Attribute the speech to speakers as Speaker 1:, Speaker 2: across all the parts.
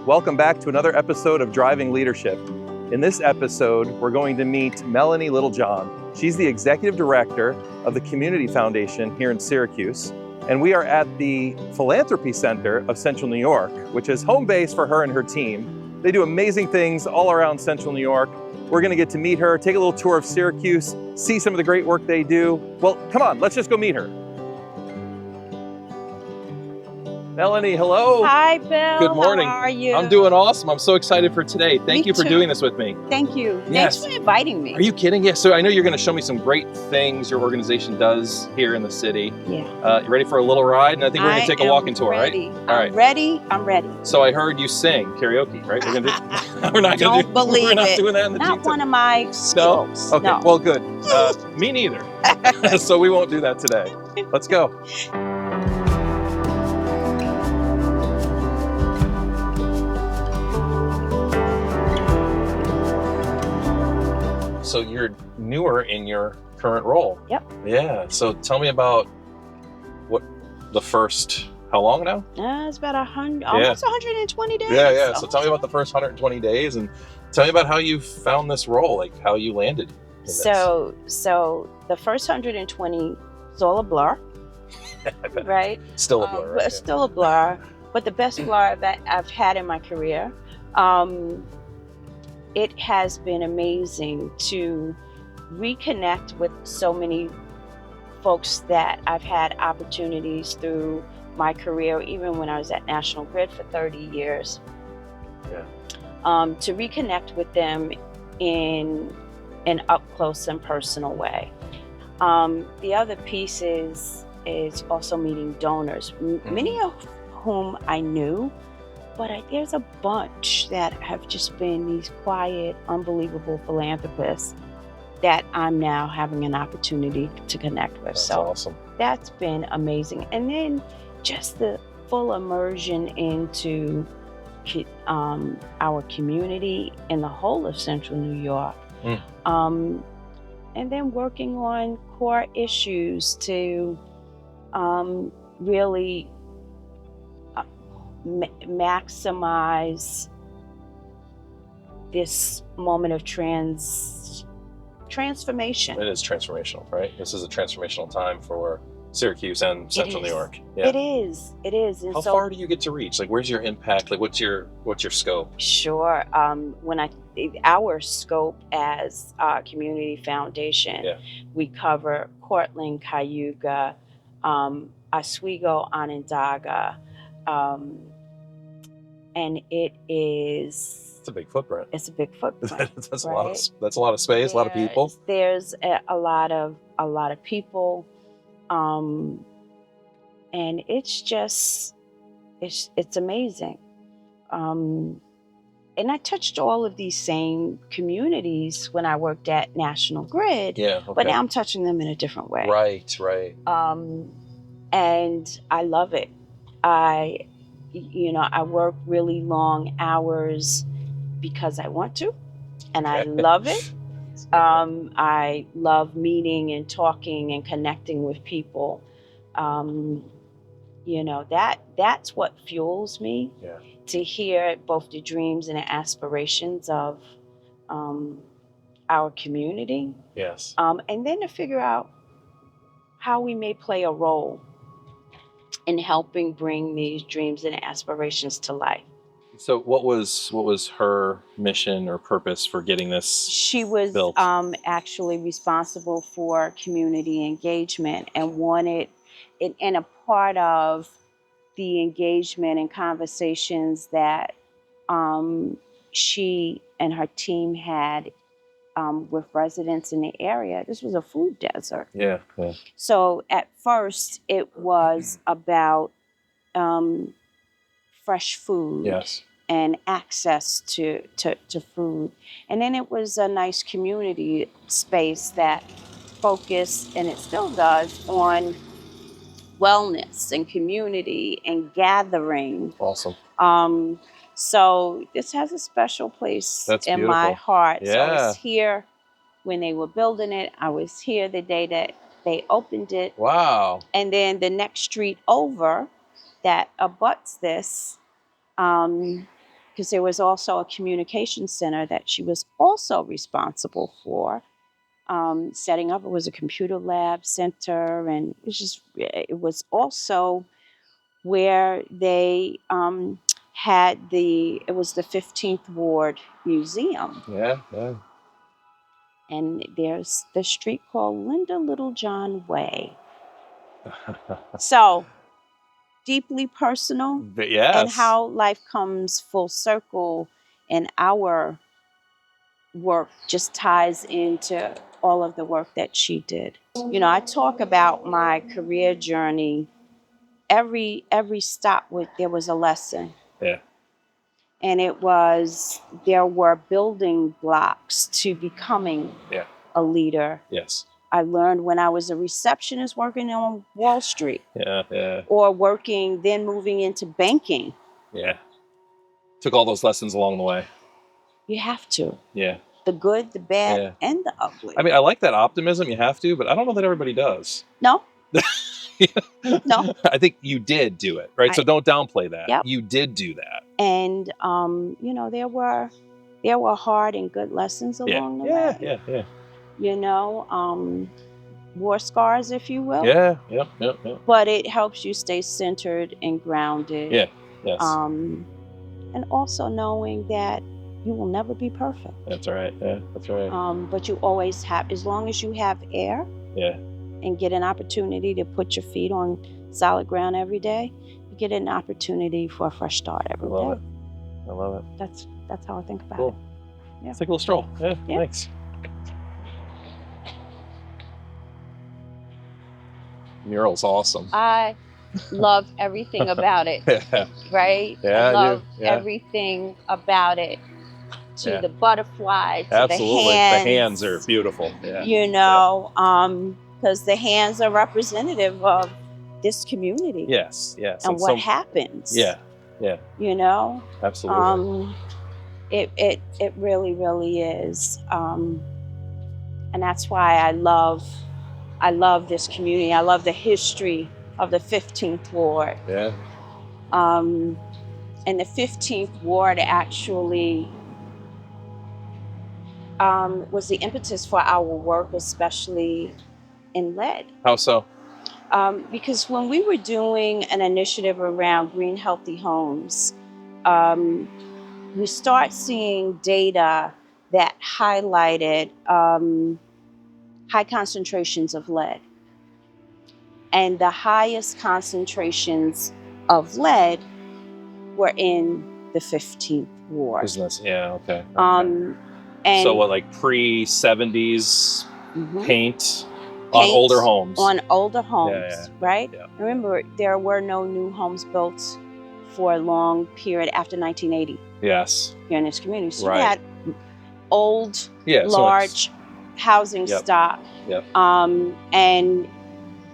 Speaker 1: Welcome back to another episode of Driving Leadership. In this episode, we're going to meet Melanie Littlejohn. She's the Executive Director of the Community Foundation here in Syracuse. And we are at the Philanthropy Center of Central New York, which is home base for her and her team. They do amazing things all around Central New York. We're going to get to meet her, take a little tour of Syracuse, see some of the great work they do. Well, come on, let's just go meet her. Melanie, hello.
Speaker 2: Hi, Bill.
Speaker 1: Good morning.
Speaker 2: How are you?
Speaker 1: I'm doing awesome. I'm so excited for today. Thank you for
Speaker 2: too.
Speaker 1: doing this with me.
Speaker 2: Thank you.
Speaker 1: Yes.
Speaker 2: Thanks for inviting me.
Speaker 1: Are you kidding? Yeah, so I know you're going to show me some great things your organization does here in the city.
Speaker 2: Yeah.
Speaker 1: You ready for a little ride? And I think we're going to take a walking tour,
Speaker 2: ready.
Speaker 1: right? All
Speaker 2: I'm
Speaker 1: right.
Speaker 2: ready. I'm ready.
Speaker 1: So I heard you sing karaoke, right? We're going to we're not going to
Speaker 2: Don't believe
Speaker 1: we're not
Speaker 2: it.
Speaker 1: doing that in the
Speaker 2: Not one of my skills.
Speaker 1: Okay.
Speaker 2: No.
Speaker 1: Well, good. Me neither. So we won't do that today. Let's go. So you're newer in your current role.
Speaker 2: Yep.
Speaker 1: Yeah. So tell me about how long now?
Speaker 2: It's about almost 120 days.
Speaker 1: Yeah. So tell me about the first 120 days and tell me about how you found this role, like how you landed in this.
Speaker 2: So the first 120 is all a blur, right?
Speaker 1: Still a blur, right?
Speaker 2: Still a blur, but the best blur that I've had in my career. It has been amazing to reconnect with so many folks that I've had opportunities through my career, even when I was at National Grid for 30 years.
Speaker 1: Yeah.
Speaker 2: To reconnect with them in an up close and personal way. The other piece is also meeting donors, many of whom I knew, but there's a bunch that have just been these quiet, unbelievable philanthropists that I'm now having an opportunity to connect with.
Speaker 1: That's
Speaker 2: so
Speaker 1: awesome.
Speaker 2: That's been amazing. And then just the full immersion into our community in the whole of Central New York. And then working on core issues to really maximize this moment of transformation.
Speaker 1: It is transformational, right? This is a transformational time for Syracuse and Central New York. Yeah.
Speaker 2: It is. And
Speaker 1: how far do you get to reach? Like, where's your impact? Like, what's your scope?
Speaker 2: Sure. Our scope as a community foundation, we cover Cortland, Cayuga, Oswego, Onondaga, and it is.
Speaker 1: It's a big footprint.
Speaker 2: It's a big footprint.
Speaker 1: That's a lot of space, a lot of people.
Speaker 2: There's a lot of people, and it's just it's amazing. And I touched all of these same communities when I worked at National Grid.
Speaker 1: Yeah. Okay.
Speaker 2: But now I'm touching them in a different way.
Speaker 1: Right.
Speaker 2: And I love it. I work really long hours because I want to, and I love it. I love meeting and talking and connecting with people. That's what fuels me.
Speaker 1: Yeah.
Speaker 2: To hear both the dreams and the aspirations of our community.
Speaker 1: Yes.
Speaker 2: And then to figure out how we may play a role in helping bring these dreams and aspirations to life.
Speaker 1: So what was her mission or purpose for getting this
Speaker 2: She was
Speaker 1: built?
Speaker 2: Actually responsible for community engagement and wanted it, and a part of the engagement and conversations that she and her team had with residents in the area. This was a food desert.
Speaker 1: Yeah.
Speaker 2: So at first it was about fresh food.
Speaker 1: Yes.
Speaker 2: And access to food. And then it was a nice community space that focused, and it still does, on wellness and community and gathering.
Speaker 1: Awesome.
Speaker 2: So this has a special place in my heart.
Speaker 1: Yeah.
Speaker 2: So I was here when they were building it. I was here the day that they opened it.
Speaker 1: Wow.
Speaker 2: And then the next street over that abuts this, because there was also a communication center that she was also responsible for setting up. It was a computer lab center, and it was also where they it was the 15th Ward Museum.
Speaker 1: Yeah, yeah.
Speaker 2: And there's the street called Linda Littlejohn Way. So deeply personal,
Speaker 1: But yes.
Speaker 2: and how life comes full circle, and our work just ties into all of the work that she did. You know, I talk about my career journey. Every stop there was a lesson.
Speaker 1: Yeah.
Speaker 2: And there were building blocks to becoming a leader.
Speaker 1: Yes.
Speaker 2: I learned when I was a receptionist working on Wall Street.
Speaker 1: Yeah, yeah.
Speaker 2: Or then moving into banking.
Speaker 1: Yeah. Took all those lessons along the way.
Speaker 2: You have to.
Speaker 1: Yeah.
Speaker 2: The good, the bad, and the ugly.
Speaker 1: I mean, I like that optimism. You have to, but I don't know that everybody does.
Speaker 2: No. No.
Speaker 1: I think you did do it, right? So don't downplay that.
Speaker 2: Yep.
Speaker 1: You did do that.
Speaker 2: And you know, there were hard and good lessons along the way.
Speaker 1: Yeah.
Speaker 2: You know, war scars, if you will.
Speaker 1: Yeah.
Speaker 2: But it helps you stay centered and grounded.
Speaker 1: Yeah. Yes.
Speaker 2: And also knowing that you will never be perfect.
Speaker 1: That's right. Yeah, that's right.
Speaker 2: But you always have, as long as you have air.
Speaker 1: Yeah.
Speaker 2: And get an opportunity to put your feet on solid ground every day, you get an opportunity for a fresh start every day.
Speaker 1: I love it.
Speaker 2: That's how I think about
Speaker 1: cool.
Speaker 2: it. Yeah.
Speaker 1: Let's take a little stroll. Yeah. Thanks. Mural's awesome.
Speaker 2: I love everything about it. Right?
Speaker 1: Yeah,
Speaker 2: I love everything about it. To the butterfly, to
Speaker 1: absolutely.
Speaker 2: The hands.
Speaker 1: The hands are beautiful. Yeah.
Speaker 2: You know, because the hands are representative of this community.
Speaker 1: Yes.
Speaker 2: And what happens.
Speaker 1: Yeah.
Speaker 2: You know?
Speaker 1: Absolutely.
Speaker 2: It really, really is. And that's why I love this community. I love the history of the 15th Ward.
Speaker 1: Yeah.
Speaker 2: And the 15th Ward actually was the impetus for our work, especially in lead.
Speaker 1: How so?
Speaker 2: Because when we were doing an initiative around green, healthy homes, we start seeing data that highlighted high concentrations of lead. And the highest concentrations of lead were in the 15th Ward.
Speaker 1: Business, okay.
Speaker 2: And
Speaker 1: so what, like pre-70s paint on older homes?
Speaker 2: On older homes, right?
Speaker 1: Yeah.
Speaker 2: Remember, there were no new homes built for a long period after 1980.
Speaker 1: Yes.
Speaker 2: Here in this community. So you had old, large housing stock.
Speaker 1: Yep.
Speaker 2: And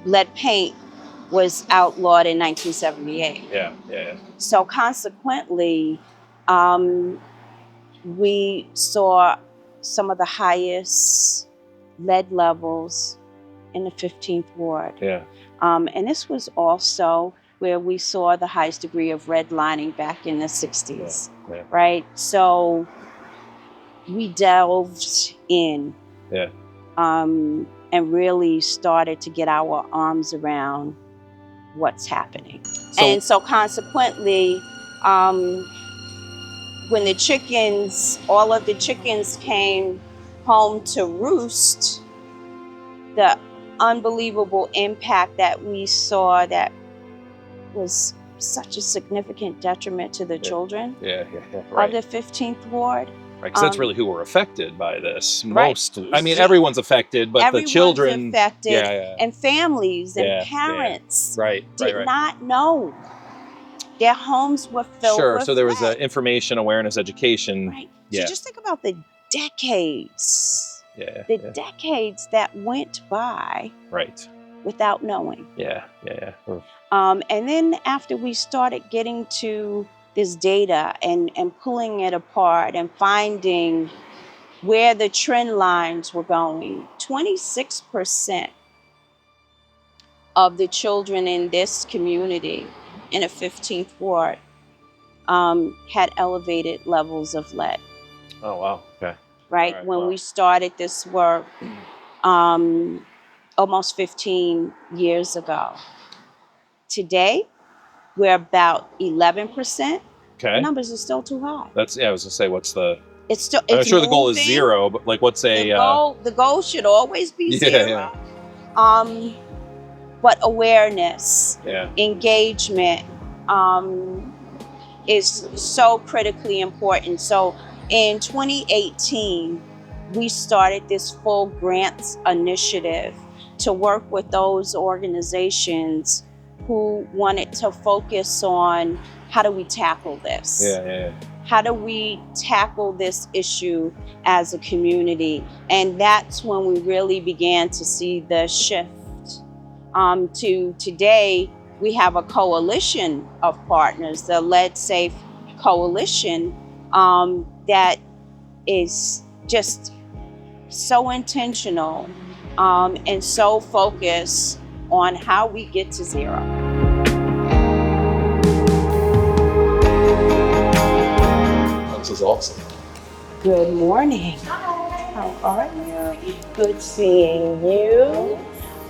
Speaker 2: lead paint was outlawed in 1978.
Speaker 1: Yeah.
Speaker 2: So consequently, we saw some of the highest lead levels in the 15th Ward.
Speaker 1: Yeah.
Speaker 2: And this was also where we saw the highest degree of redlining back in the 60s, right? So we delved in and really started to get our arms around what's happening. And so consequently, when all of the chickens came home to roost, the unbelievable impact that we saw that was such a significant detriment to the children of the 15th Ward.
Speaker 1: Right, because that's really who were affected by this. I mean, everyone's affected, but the children
Speaker 2: affected, and families and parents did not know. Their homes were filled with
Speaker 1: so there was
Speaker 2: lead.
Speaker 1: Information, awareness, education.
Speaker 2: Right. So just think about the decades. Decades that went by without knowing.
Speaker 1: Yeah.
Speaker 2: And then after we started getting to this data and pulling it apart and finding where the trend lines were going, 26% of the children in this community in the 15th Ward had elevated levels of lead.
Speaker 1: Oh, wow. Okay.
Speaker 2: Right?
Speaker 1: All right,
Speaker 2: When
Speaker 1: wow.
Speaker 2: we started this work almost 15 years ago. Today, we're about 11%. The
Speaker 1: Okay.
Speaker 2: numbers are still too high.
Speaker 1: I was gonna say, what's the?
Speaker 2: It's
Speaker 1: I'm sure the goal is
Speaker 2: moving.
Speaker 1: 0, but like, what's a?
Speaker 2: The goal should always be
Speaker 1: Yeah,
Speaker 2: 0. But awareness,
Speaker 1: Yeah.
Speaker 2: engagement, is so critically important. So in 2018, we started this full grants initiative to work with those organizations who wanted to focus on how do we tackle this?
Speaker 1: Yeah.
Speaker 2: How do we tackle this issue as a community? And that's when we really began to see the shift. To today, we have a coalition of partners, the Lead Safe Coalition, that is just so intentional and so focused on how we get to 0.
Speaker 1: This is awesome.
Speaker 2: Good morning. How are you? Good seeing you.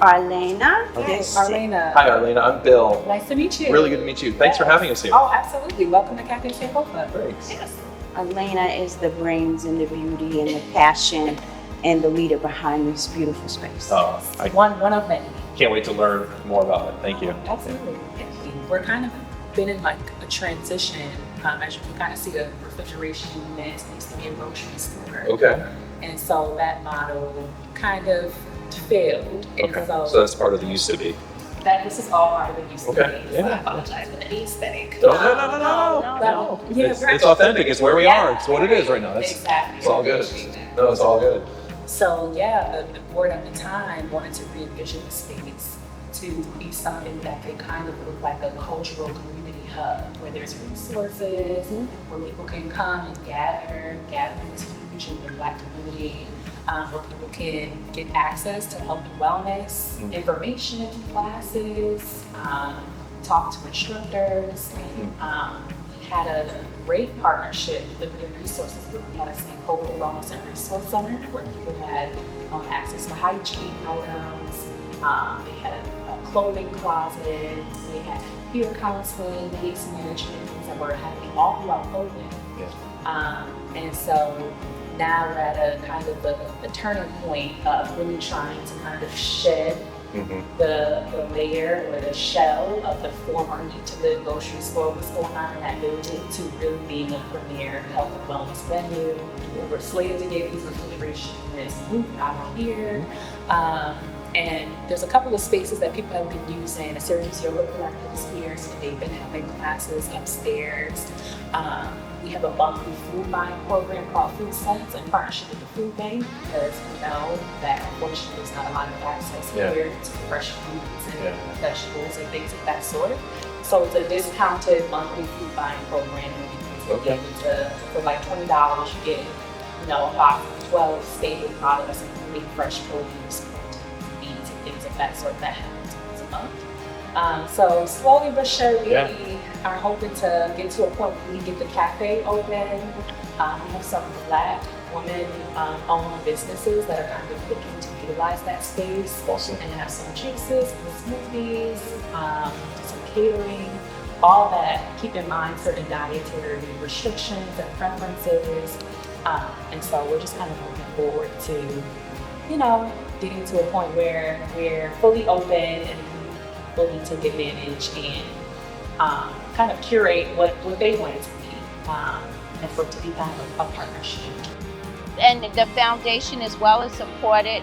Speaker 2: Arlena.
Speaker 3: Hi, Arlena.
Speaker 1: Hi, Arlena. I'm Bill.
Speaker 3: Nice to meet you.
Speaker 1: Really good to meet you. Thanks for having us here.
Speaker 3: Oh, absolutely. Welcome to Cafe St. Club.
Speaker 1: Thanks.
Speaker 3: Yes.
Speaker 2: Arlena is the brains and the beauty and the passion and the leader behind this beautiful space.
Speaker 1: I
Speaker 3: One of many.
Speaker 1: can't wait to learn more about it. Thank you.
Speaker 3: Absolutely. We're kind of been in like a transition. As you can kind of see, the refrigeration unit used to be a grocery store.
Speaker 1: Okay.
Speaker 3: And so that model kind of failed. And
Speaker 1: Okay.
Speaker 3: so
Speaker 1: So that's part of the used to be.
Speaker 3: this is all part of the used to
Speaker 1: Okay.
Speaker 3: be. So
Speaker 1: Yeah.
Speaker 3: I apologize for the aesthetic.
Speaker 1: No.
Speaker 3: Well, yeah,
Speaker 1: It's authentic. It's where we are. It's what it is right now.
Speaker 3: Exactly.
Speaker 1: It's all good. No, it's all good.
Speaker 3: So yeah, the board at the time wanted to re-envision the space to be something that could kind of look like a cultural community hub where there's resources, where people can come and gather. Gathering is huge in the Black community, where people can get access to health and wellness, information, classes, talk to instructors. Had a great partnership with the resources group. We had a stakeholder wellness and resource center where people had access to hygiene items. They had a clothing closet. They had peer counseling, case management, things that were happening all throughout COVID. And so now we're at a kind of a turning point of really trying to kind of shed the layer or the shell of the former Need to Live grocery store, what's going on in that building, to really being a premier health and wellness venue. We're slated to get these refrigeration units moved out of here. And there's a couple of spaces that people have been using. A Syracuse yoga collective is here, so they've been having classes upstairs. We have a monthly food buying program called Food Sense in partnership with the food bank, because we know that unfortunately there's not a lot of access here to fresh foods and vegetables and things of that sort. So it's a discounted monthly food buying program. For like $20, you get a box of 12 staple products, including fresh produce, meats, and things of that sort that happens once a month. So slowly but surely, we are hoping to get to a point where we get the cafe open. We have some Black women-owned businesses that are kind of looking to utilize that space.
Speaker 1: Awesome.
Speaker 3: And have some juices, some smoothies, some catering, all that. Keep in mind certain dietary restrictions and preferences. And so we're just kind of looking forward to, getting to a point where we're fully open and fully take advantage and kind of curate what they want it to be, and for it to be kind of a partnership.
Speaker 2: And the foundation as well has supported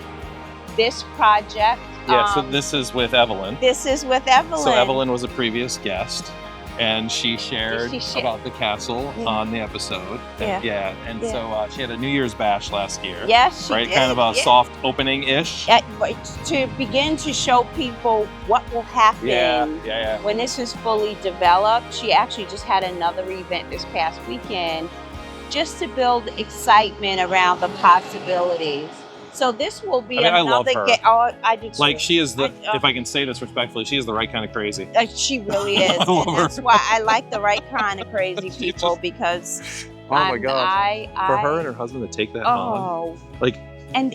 Speaker 2: this project.
Speaker 1: So this is with Evelyn.
Speaker 2: This is with Evelyn.
Speaker 1: So Evelyn was a previous guest, and she shared about the castle on the episode. And so she had a New Year's bash last year.
Speaker 2: Yes, she
Speaker 1: right?
Speaker 2: did.
Speaker 1: Kind of a soft opening-ish.
Speaker 2: To begin to show people what will happen when this is fully developed. She actually just had another event this past weekend just to build excitement around the possibilities. So this will be
Speaker 1: I mean, I love
Speaker 2: another
Speaker 1: her.
Speaker 2: game. Oh, I do too.
Speaker 1: Like, she is the,
Speaker 2: I-
Speaker 1: if I can say this respectfully, she is the right kind of crazy.
Speaker 2: She really is,
Speaker 1: I love
Speaker 2: and
Speaker 1: her.
Speaker 2: that's why I like the right kind of crazy
Speaker 1: She
Speaker 2: people
Speaker 1: just-
Speaker 2: because
Speaker 1: Oh my gosh. For her and her husband to take that on.
Speaker 2: oh,
Speaker 1: Like,
Speaker 2: and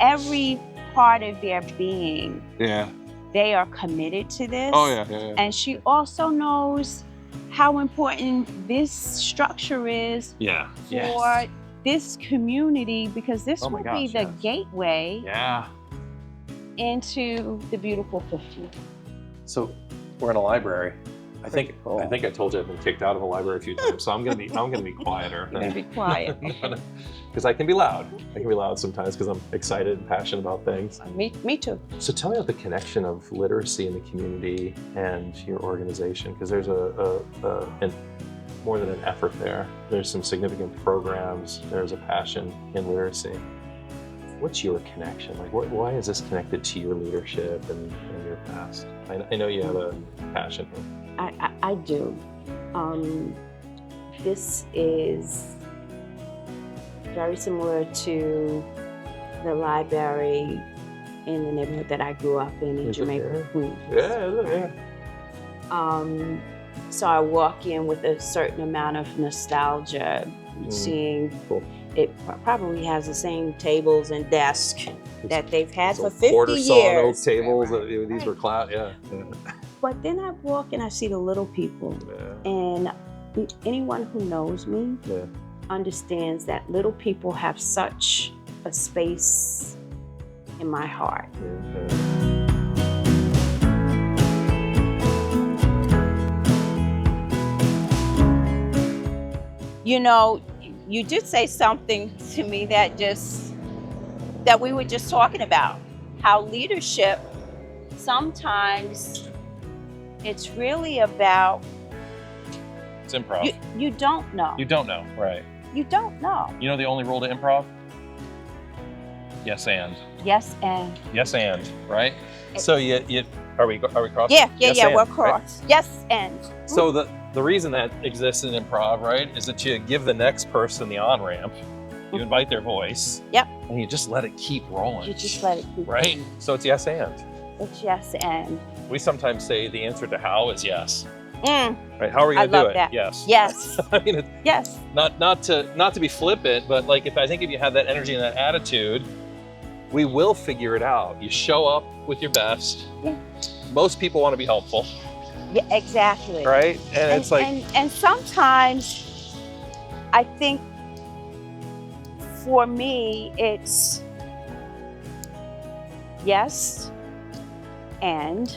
Speaker 2: every part of their being,
Speaker 1: yeah.
Speaker 2: they are committed to this.
Speaker 1: Oh, yeah.
Speaker 2: And she also knows how important this structure is
Speaker 1: Yeah.
Speaker 2: for this community, because this
Speaker 1: Oh my
Speaker 2: will
Speaker 1: gosh,
Speaker 2: be the
Speaker 1: yes.
Speaker 2: gateway
Speaker 1: Yeah.
Speaker 2: into the beautiful 50.
Speaker 1: So we're in a library. I think
Speaker 2: cool.
Speaker 1: I told you I've been kicked out of a library a few times, so I'm gonna be quieter.
Speaker 2: You're gonna be quiet.
Speaker 1: Because I can be loud. I can be loud sometimes because I'm excited and passionate about things.
Speaker 2: Me too.
Speaker 1: So tell me about the connection of literacy in the community and your organization, because there's and more than an effort there. There's some significant programs. There's a passion in literacy. What's your connection? Like, why is this connected to your leadership and your past? I know you have a passion here.
Speaker 2: I do. This is very similar to the library in the neighborhood that I grew up in Jamaica, Queens.
Speaker 1: Yeah.
Speaker 2: So I walk in with a certain amount of nostalgia, seeing
Speaker 1: Cool.
Speaker 2: it probably has the same tables and desks that they've had for 50
Speaker 1: quarter sawn oak
Speaker 2: years.
Speaker 1: tables.
Speaker 2: Right.
Speaker 1: These were cloud. Yeah.
Speaker 2: But then I walk and I see the little people, and anyone who knows me understands that little people have such a space in my heart. You know, you did say something to me that we were just talking about, how leadership sometimes it's really about
Speaker 1: It's improv.
Speaker 2: you don't know.
Speaker 1: You don't know, right?
Speaker 2: You don't know.
Speaker 1: You know the only rule to improv? Yes and.
Speaker 2: Yes and.
Speaker 1: Yes and, right? So you are we crossing?
Speaker 2: Yeah,
Speaker 1: Yes
Speaker 2: we're
Speaker 1: and, right?
Speaker 2: crossed. Yes and.
Speaker 1: So the reason that exists in improv, right, is that you give the next person the on-ramp, you invite their voice,
Speaker 2: Yep.
Speaker 1: and you just let it keep rolling.
Speaker 2: You just let it keep
Speaker 1: Right?
Speaker 2: going.
Speaker 1: So it's yes and.
Speaker 2: It's yes and.
Speaker 1: We sometimes say the answer to how is yes.
Speaker 2: Mm,
Speaker 1: Right? How are we
Speaker 2: I
Speaker 1: gonna do
Speaker 2: love
Speaker 1: it?
Speaker 2: that.
Speaker 1: Yes.
Speaker 2: Yes.
Speaker 1: I mean,
Speaker 2: Yes.
Speaker 1: not to be flippant, but like if you have that energy and that attitude, we will figure it out. You show up with your best.
Speaker 2: Yeah.
Speaker 1: Most people want to be helpful,
Speaker 2: Yeah, exactly.
Speaker 1: right? And it's like
Speaker 2: and sometimes I think for me it's yes and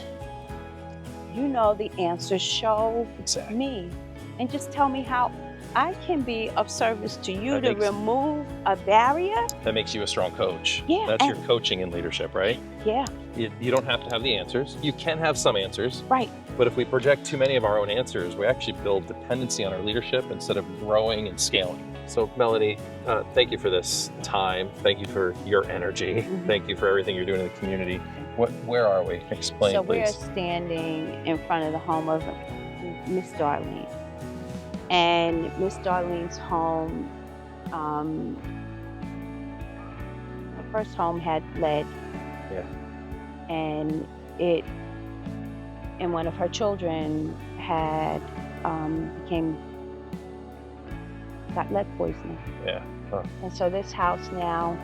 Speaker 2: you know the answer, show
Speaker 1: exactly.
Speaker 2: me and just tell me how I can be of service to you
Speaker 1: That
Speaker 2: to
Speaker 1: makes-
Speaker 2: remove a barrier.
Speaker 1: That makes you a strong coach.
Speaker 2: Yeah,
Speaker 1: That's your
Speaker 2: and-
Speaker 1: coaching in leadership, right?
Speaker 2: Yeah,
Speaker 1: You don't have to have the answers. You can have some answers,
Speaker 2: right.
Speaker 1: but if we project too many of our own answers, we actually build dependency on our leadership instead of growing and scaling. So Melanie, thank you for this time. Thank you for your energy.
Speaker 2: Mhm.
Speaker 1: Thank you for everything you're doing in the community. Where are we? Explain,
Speaker 2: So we are
Speaker 1: please.
Speaker 2: standing in front of the home of Miss Darlene. And Miss Darlene's home, her first home had lead.
Speaker 1: Yeah.
Speaker 2: And one of her children had got lead poisoning.
Speaker 1: Yeah. Huh.
Speaker 2: And so this house now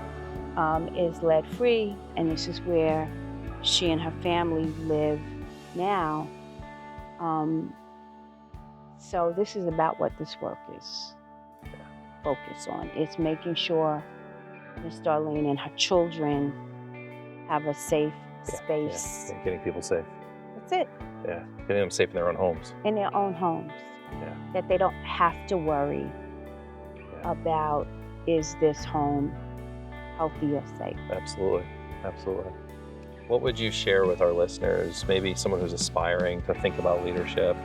Speaker 2: is lead free, and this is where she and her family live now. So this is about what this work is focused on. It's making sure Miss Darlene and her children have a safe space.
Speaker 1: Yeah. Getting people safe.
Speaker 2: That's it.
Speaker 1: Yeah. Getting them safe in their own homes.
Speaker 2: In their own homes.
Speaker 1: Yeah.
Speaker 2: That they don't have to worry about, is this home healthy or safe?
Speaker 1: Absolutely. Absolutely. What would you share with our listeners? Maybe someone who's aspiring to think about leadership.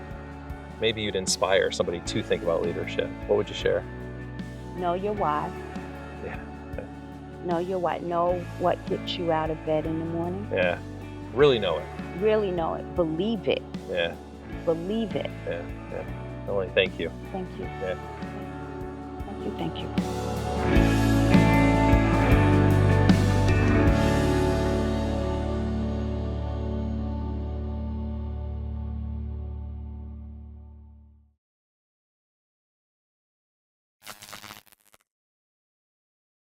Speaker 1: Maybe you'd inspire somebody to think about leadership. What would you share?
Speaker 2: Know your why.
Speaker 1: Yeah.
Speaker 2: Know your why. Know what gets you out of bed in the morning.
Speaker 1: Yeah. Really know it.
Speaker 2: Really know it. Believe it.
Speaker 1: Yeah.
Speaker 2: Believe it.
Speaker 1: Yeah. Yeah. Melanie, thank you.
Speaker 2: Thank you.
Speaker 1: Yeah.
Speaker 2: Thank you. Thank you.